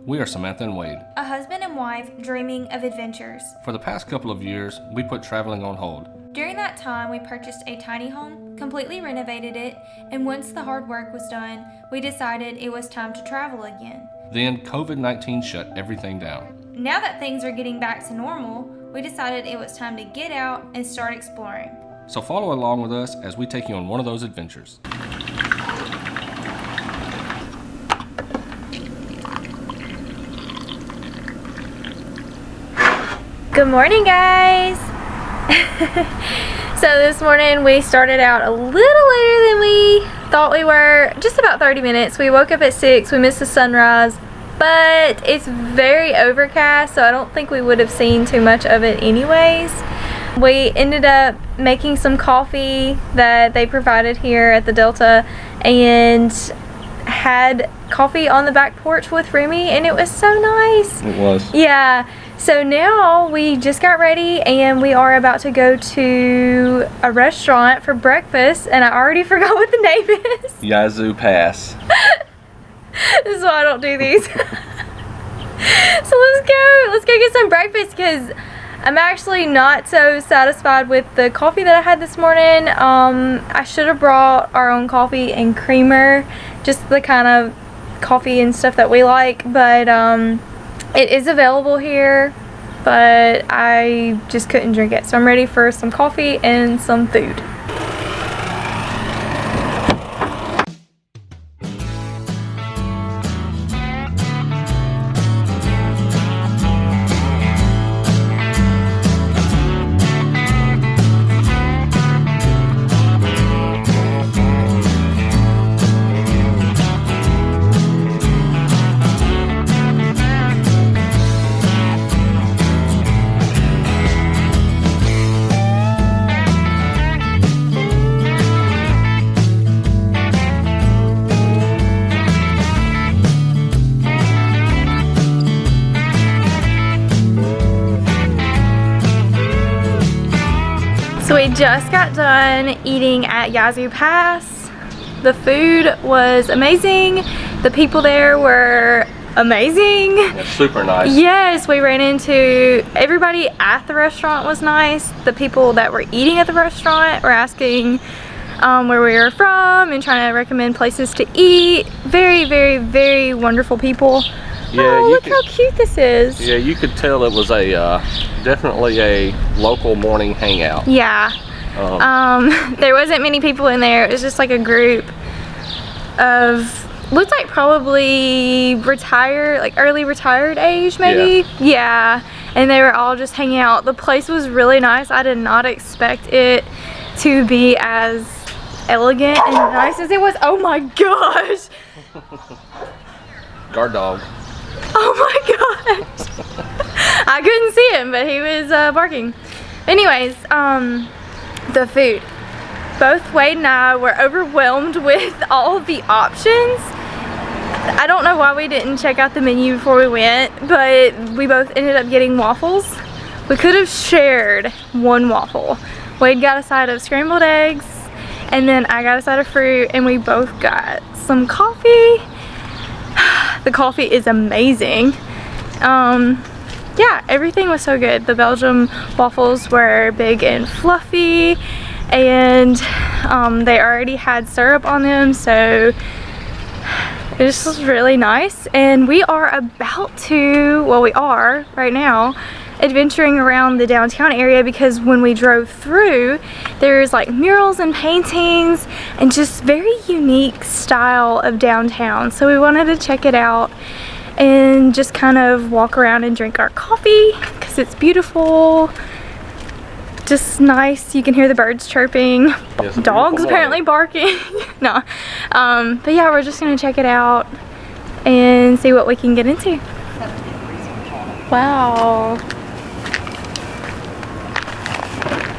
We are Samantha and Wade. A husband and wife dreaming of adventures. For the past couple of years, we put traveling on hold. During that time, we purchased a tiny home, completely renovated it, and once the hard work was done, we decided it was time to travel again. Then COVID-19 shut everything down. Now that things are getting back to normal, we decided it was time to get out and start exploring. So follow along with us as we take you on one of those adventures. Good morning, guys! So this morning we started out a little later than we thought we were, just about 30 minutes. We woke up at 6, we missed the sunrise, but it's very overcast, so I don't think we would have seen too much of it anyways. We ended up making some coffee that they provided here at the Delta and had coffee on the back porch with Remy, and it was so nice. It was. Yeah. So now we just got ready and we are about to go to a restaurant for breakfast, and I already forgot what the name is. Yazoo Pass. This is why I don't do these. So let's go get some breakfast, because I'm actually not so satisfied with the coffee that I had this morning. I should have brought our own coffee and creamer, just the kind of coffee and stuff that we like, but it is available here, but I just couldn't drink it. So I'm ready for some coffee and some food. So we just got done eating at Yazoo Pass. The food was amazing. The people there were amazing. It's super nice. Yes, we ran into everybody at the restaurant was nice. The people that were eating at the restaurant were asking where we were from and trying to recommend places to eat. Very, very, very wonderful people. Yeah, oh, look how cute this is. Yeah, you could tell it was a definitely a local morning hangout. Yeah. There wasn't many people in there. It was just like a group of, looked like probably retired, like early retired age maybe. Yeah. And they were all just hanging out. The place was really nice. I did not expect it to be as elegant and nice as it was. Oh my gosh. Guard dog. Oh my gosh. I couldn't see him, but he was barking. Anyways, the food. Both Wade and I were overwhelmed with all of the options. I don't know why we didn't check out the menu before we went, but we both ended up getting waffles. We could have shared one waffle. Wade got a side of scrambled eggs, and then I got a side of fruit, and we both got some coffee. The coffee is amazing. Yeah, everything was so good. The Belgium waffles were big and fluffy, and they already had syrup on them, so it just was really nice. And we are about to, well, we are right now adventuring around the downtown area, because when we drove through, there's like murals and paintings and just very unique style of downtown. So we wanted to check it out and just kind of walk around and drink our coffee, because it's beautiful, just nice. You can hear the birds chirping, yes, dogs apparently barking. No, but yeah, we're just gonna check it out and see what we can get into. Wow,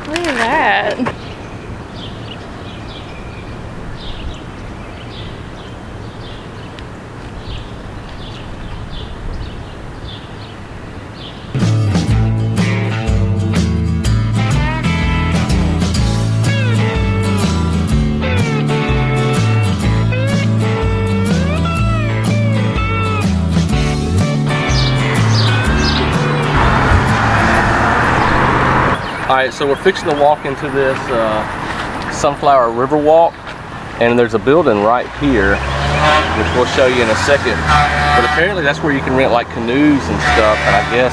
look at that. Alright, so we're fixing to walk into this Sunflower River Walk, and there's a building right here, which we'll show you in a second. But apparently that's where you can rent like canoes and stuff, and I guess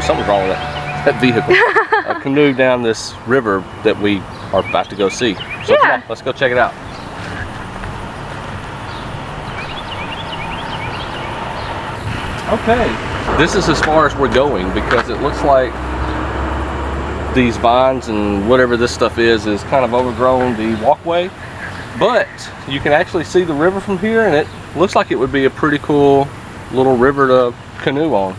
something's wrong with that vehicle. A canoe down this river that we are about to go see. So Yeah. come on, let's go check it out. Okay, this is as far as we're going because it looks like these vines and whatever this stuff is kind of overgrown the walkway. But you can actually see the river from here, and it looks like it would be a pretty cool little river to canoe on.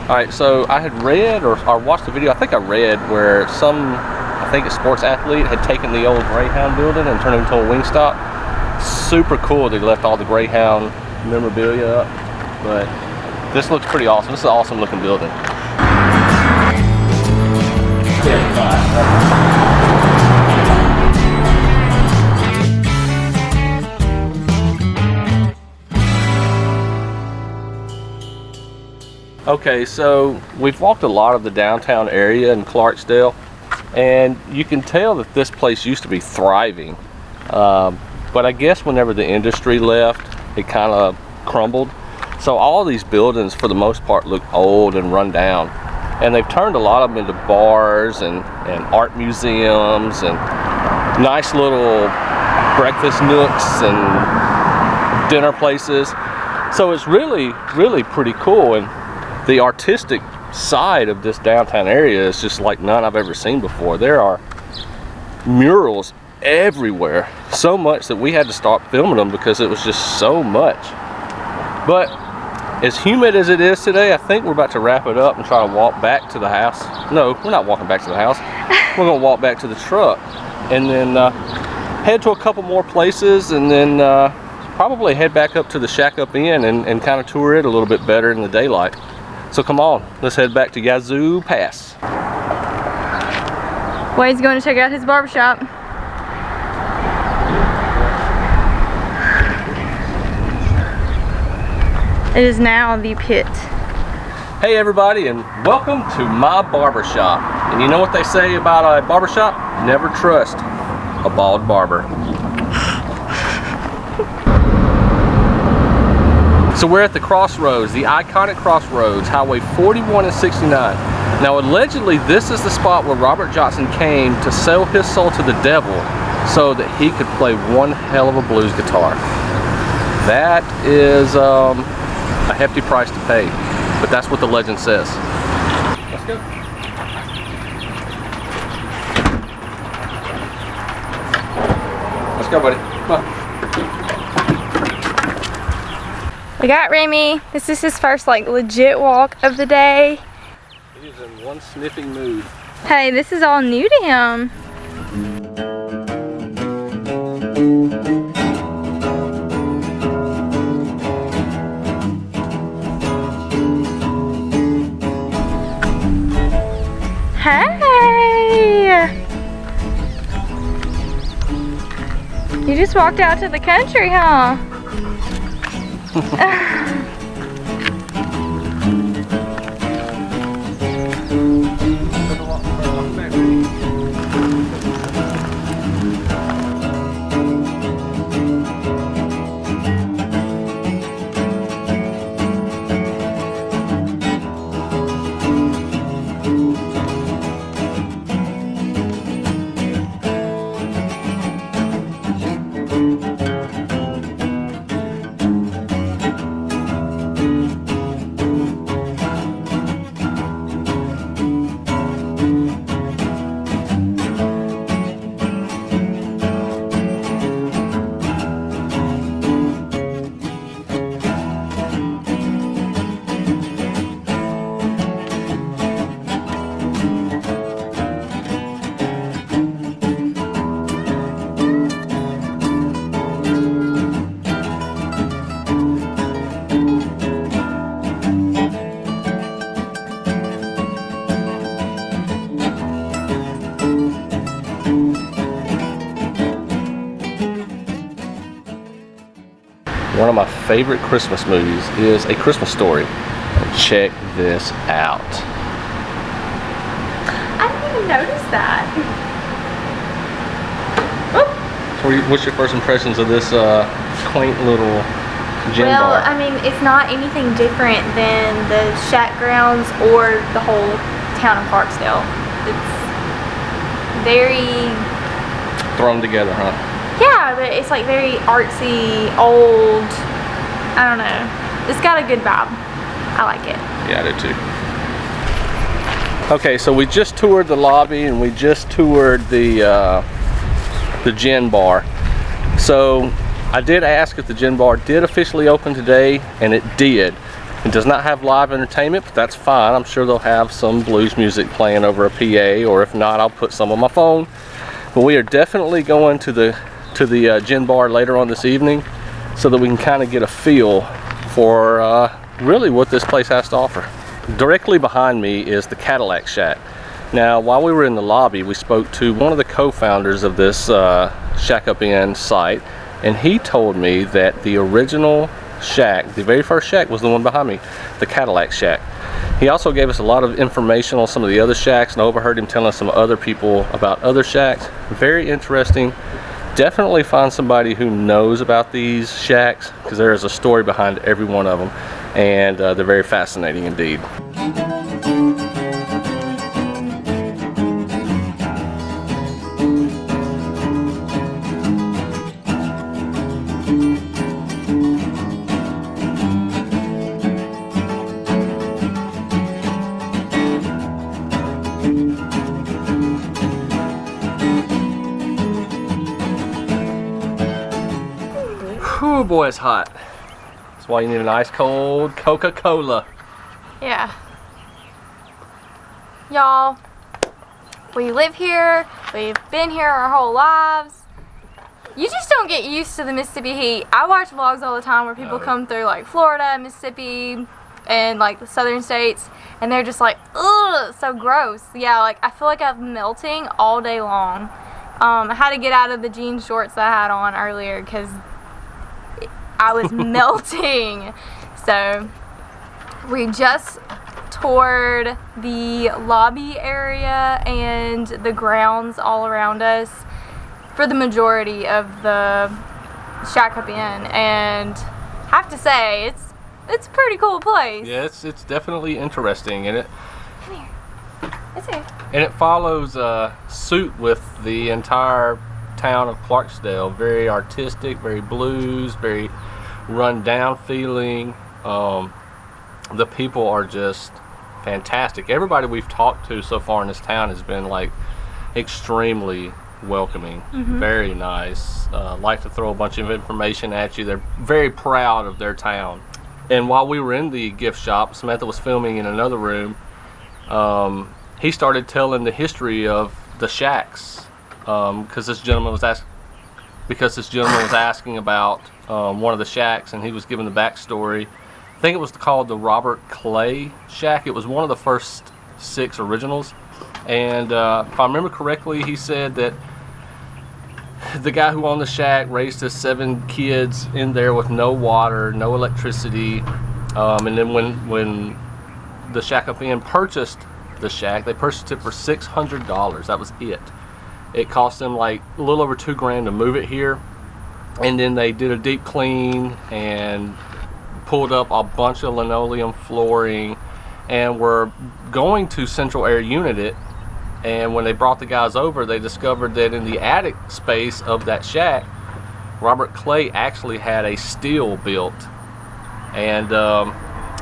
Alright, so I had read or watched a video, I think I read, where I think a sports athlete had taken the old Greyhound building and turned it into a Wingstop. Super cool they left all the Greyhound memorabilia up, but this looks pretty awesome. This is an awesome looking building. Okay, so we've walked a lot of the downtown area in Clarksdale, and you can tell that this place used to be thriving. But I guess whenever the industry left, it kind of crumbled. So all these buildings, for the most part, look old and run down. And they've turned a lot of them into bars and art museums and nice little breakfast nooks and dinner places. So it's really, really pretty cool. And the artistic side of this downtown area is just like none I've ever seen before. There are murals everywhere, so much that we had to stop filming them because it was just so much. But as humid as it is today, I think we're about to wrap it up and try to walk back to the house. No, we're not walking back to the house. We're gonna walk back to the truck and then head to a couple more places, and then probably head back up to the Shack Up Inn and kind of tour it a little bit better in the daylight. So come on, let's head back to Yazoo Pass. Wade's going to check out his barbershop. It is now the pit. Hey everybody, and welcome to my barbershop. And you know what they say about a barbershop? Never trust a bald barber. So we're at the crossroads, the iconic crossroads, Highway 41 and 69. Now allegedly this is the spot where Robert Johnson came to sell his soul to the devil so that he could play one hell of a blues guitar. That is a hefty price to pay, but that's what the legend says. Let's go. Let's go, buddy. Come on. We got Remy. This is his first like legit walk of the day. He is in one sniffing mood. Hey, this is all new to him. Hey! You just walked out to the country, huh? one of my favorite Christmas movies is A Christmas Story. Check this out. I didn't even notice that. So what's your first impressions of this quaint little gin Well, bar? I mean, it's not anything different than the shack grounds or the whole town of Clarksdale. It's very... Thrown together, huh? Yeah, but it's like very artsy, old, I don't know. It's got a good vibe. I like it. Yeah, I do too. Okay, so we just toured the lobby and we just toured the gin bar. So I did ask if the gin bar did officially open today, and it did. It does not have live entertainment, but that's fine. I'm sure they'll have some blues music playing over a PA, or if not, I'll put some on my phone. But we are definitely going to the gin bar later on this evening so that we can kind of get a feel for really what this place has to offer. Directly behind me is the Cadillac Shack. Now, while we were in the lobby, we spoke to one of the co-founders of this Shack Up Inn site, and he told me that the original shack, the very first shack, was the one behind me, the Cadillac Shack. He also gave us a lot of information on some of the other shacks, and I overheard him telling some other people about other shacks. Very interesting. Definitely find somebody who knows about these shacks, because there is a story behind every one of them, and they're very fascinating indeed. Oh boy, it's hot. That's why you need an ice cold Coca-Cola. Yeah. Y'all, we live here, we've been here our whole lives. You just don't get used to the Mississippi heat. I watch vlogs all the time where people come through like Florida, Mississippi, and like the southern states, and they're just like, ugh, so gross. Yeah, like I feel like I'm melting all day long. I had to get out of the jean shorts that I had on earlier because I was melting. So we just toured the lobby area and the grounds all around us for the majority of the Shack Up Inn, and I have to say it's a pretty cool place. Yeah, it's definitely interesting, and Come here. It's here. it follows suit with the entire town of Clarksdale. Very artistic, very blues, very run down feeling. The people are just fantastic. Everybody we've talked to so far in this town has been like extremely welcoming, very nice. Like to throw a bunch of information at you. They're very proud of their town. And while we were in the gift shop, Samantha was filming in another room. He started telling the history of the shacks, because this gentleman was asking about one of the shacks, and he was giving the backstory. I think it was called the Robert Clay Shack. It was one of the first 6 originals, and if I remember correctly, he said that the guy who owned the shack raised his 7 kids in there with no water, no electricity, and then when the Shack Up Inn purchased the shack, they purchased it for $600. That was it. It cost them like a little over $2 grand to move it here, and then they did a deep clean and pulled up a bunch of linoleum flooring, and were going to central air unit it. And when they brought the guys over, they discovered that in the attic space of that shack, Robert Clay actually had a steel built, and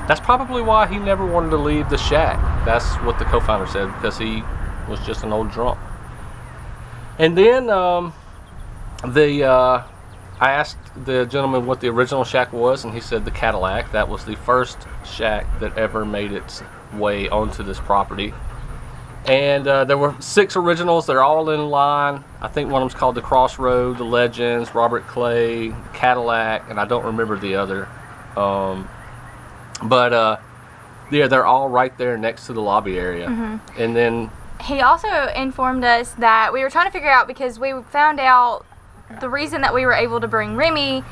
that's probably why he never wanted to leave the shack. That's what the co-founder said, because he was just an old drunk. And then I asked the gentleman what the original shack was, and he said the Cadillac. That was the first shack that ever made its way onto this property. And there were 6 originals. They're all in line. I think one of them's called the Crossroad, the Legends, Robert Clay, Cadillac, and I don't remember the other. Yeah, they're all right there next to the lobby area. And then He also informed us that we were trying to figure out, because we found out the reason that we were able to bring Remy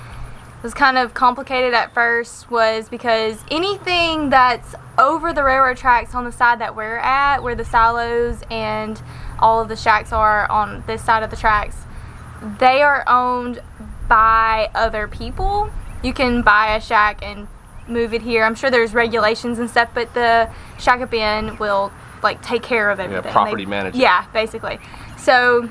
was kind of complicated at first was because anything that's over the railroad tracks on the side that we're at, where the silos and all of the shacks are on this side of the tracks, they are owned by other people. You can buy a shack and move it here. I'm sure there's regulations and stuff, but the shack up in will like take care of everything. Yeah, property management. Yeah, basically. So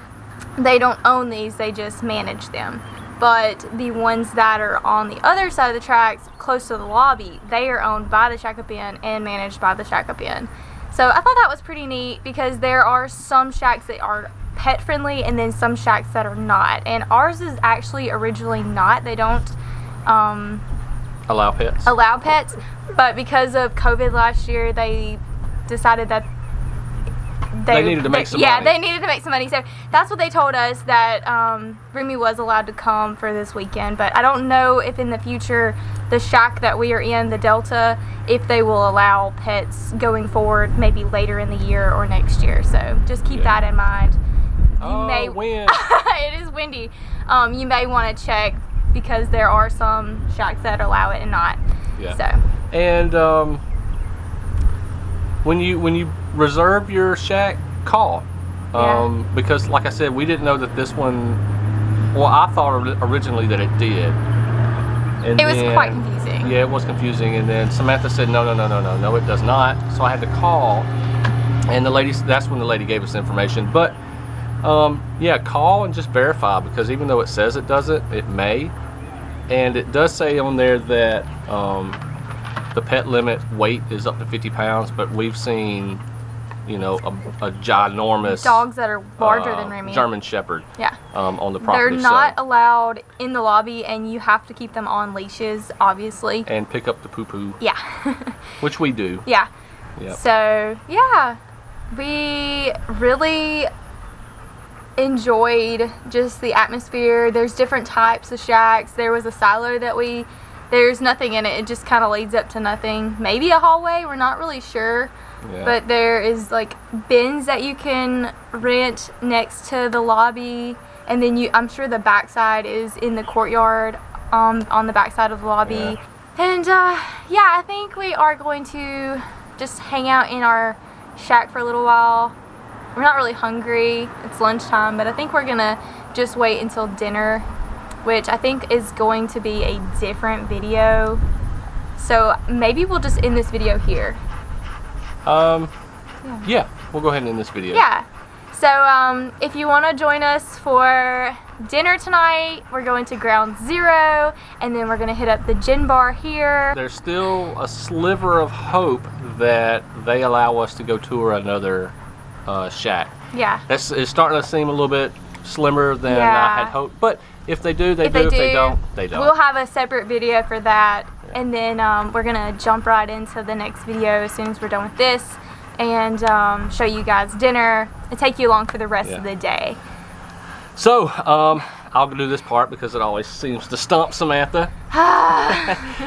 they don't own these, they just manage them. But the ones that are on the other side of the tracks, close to the lobby, they are owned by the shack up in and managed by the shack up in. So I thought that was pretty neat because there are some shacks that are pet friendly and then some shacks that are not. And ours is actually originally not. They don't allow pets, but because of COVID last year, they decided that they needed to make some money. Yeah, they needed to make some money. So that's what they told us, that Remy was allowed to come for this weekend. But I don't know if in the future, the shack that we are in, the Delta, if they will allow pets going forward, maybe later in the year or next year. So just keep that in mind. Wind. It is windy. You may want to check because there are some shacks that allow it and not. Yeah. So. And when you reserve your shack, call. Because like I said, we didn't know that this one, well, I thought originally that it did. And it was quite confusing. Yeah, it was confusing. And then Samantha said, no, it does not. So I had to call. And that's when the lady gave us information. But yeah, call and just verify, because even though it says it doesn't, it may. And it does say on there that the pet limit weight is up to 50 pounds, but we've seen, you know, a ginormous dogs that are larger than Remy. German Shepherd. Yeah. On the property. They're not allowed in the lobby, and you have to keep them on leashes, obviously. And pick up the poo-poo. Yeah. Which we do. Yeah. Yep. So yeah, we really enjoyed just the atmosphere. There's different types of shacks. There was a silo that there's nothing in it. It just kind of leads up to nothing. Maybe a hallway, we're not really sure. Yeah. But there is like bins that you can rent next to the lobby, and then I'm sure the backside is in the courtyard on the backside of the lobby. Yeah. And yeah, I think we are going to just hang out in our shack for a little while. We're not really hungry. It's lunchtime, but I think we're gonna just wait until dinner, which I think is going to be a different video. So maybe we'll just end this video here. Yeah, we'll go ahead and end this video. Yeah. So if you want to join us for dinner tonight, we're going to Ground Zero, and then we're going to hit up the gin bar here. There's still a sliver of hope that they allow us to go tour another shack. Yeah. It's starting to seem a little bit slimmer than I had hoped, but if they do, they do. If they don't, they don't. We'll have a separate video for that, and then we're gonna jump right into the next video as soon as we're done with this, and show you guys dinner and take you along for the rest of the day. So I'll do this part because it always seems to stump Samantha.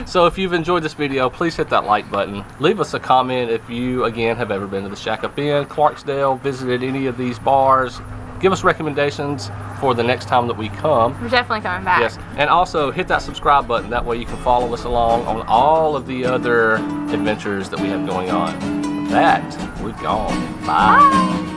So if you've enjoyed this video, please hit that like button. Leave us a comment if you, again, have ever been to the Shack Up in Clarksdale, visited any of these bars. Give us recommendations for the next time that we come. We're definitely coming back. Yes, and also hit that subscribe button. That way you can follow us along on all of the other adventures that we have going on. With that, we're gone. Bye. Bye.